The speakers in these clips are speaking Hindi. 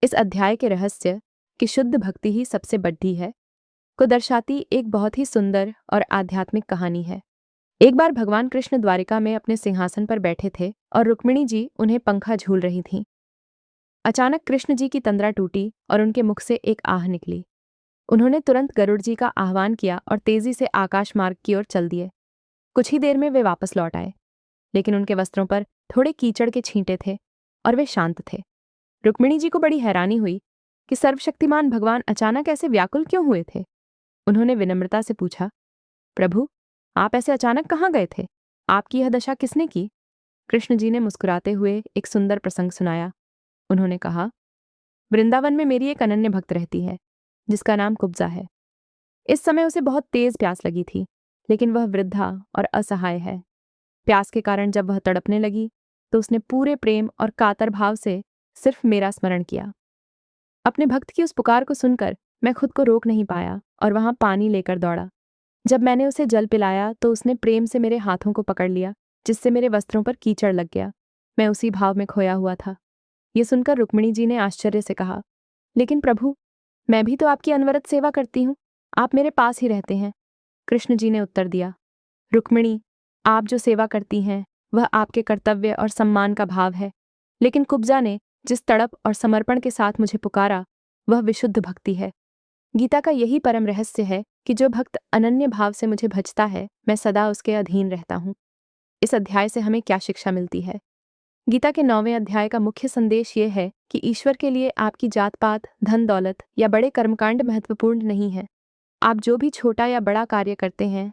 इस अध्याय के रहस्य कि शुद्ध भक्ति ही सबसे बड़ी है को दर्शाती एक बहुत ही सुंदर और आध्यात्मिक कहानी है। एक बार भगवान कृष्ण द्वारिका में अपने सिंहासन पर बैठे थे और रुक्मिणी जी उन्हें पंखा झूल रही थीं। अचानक कृष्ण जी की तंद्रा टूटी और उनके मुख से एक आह निकली। उन्होंने तुरंत गरुड़ जी का आह्वान किया और तेजी से आकाश मार्ग की ओर चल दिए। कुछ ही देर में वे वापस लौट आए, लेकिन उनके वस्त्रों पर थोड़े कीचड़ के छींटे थे और वे शांत थे। रुक्मिणी जी को बड़ी हैरानी हुई कि सर्वशक्तिमान भगवान अचानक ऐसे व्याकुल क्यों हुए थे। उन्होंने विनम्रता से पूछा, प्रभु, आप ऐसे अचानक कहाँ गए थे? आपकी यह दशा किसने की? कृष्ण जी ने मुस्कुराते हुए एक सुंदर प्रसंग सुनाया। उन्होंने कहा, वृंदावन में मेरी एक अनन्य भक्त रहती है जिसका नाम कुब्जा है। इस समय उसे बहुत तेज प्यास लगी थी, लेकिन वह वृद्धा और असहाय है। प्यास के कारण जब वह तड़पने लगी तो उसने पूरे प्रेम और कातर भाव से सिर्फ मेरा स्मरण किया। अपने भक्त की उस पुकार को सुनकर मैं खुद को रोक नहीं पाया और वहां पानी लेकर दौड़ा। जब मैंने उसे जल पिलाया तो उसने प्रेम से मेरे हाथों को पकड़ लिया, जिससे मेरे वस्त्रों पर कीचड़ लग गया। मैं उसी भाव में खोया हुआ था। ये सुनकर रुक्मिणी जी ने आश्चर्य से कहा, लेकिन प्रभु, मैं भी तो आपकी अनवरत सेवा करती हूँ, आप मेरे पास ही रहते हैं। कृष्ण जी ने उत्तर दिया, रुक्मिणी, आप जो सेवा करती हैं वह आपके कर्तव्य और सम्मान का भाव है, लेकिन कुब्जा ने जिस तड़प और समर्पण के साथ मुझे पुकारा वह विशुद्ध भक्ति है। गीता का यही परम रहस्य है कि जो भक्त अनन्य भाव से मुझे भजता है मैं सदा उसके अधीन रहता हूँ। इस अध्याय से हमें क्या शिक्षा मिलती है? गीता के 9वें अध्याय का मुख्य संदेश ये है कि ईश्वर के लिए आपकी जात पात, धन दौलत या बड़े कर्मकांड महत्वपूर्ण नहीं है। आप जो भी छोटा या बड़ा कार्य करते हैं,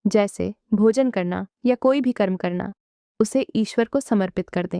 जैसे भोजन करना या कोई भी कर्म करना, उसे ईश्वर को समर्पित कर दें।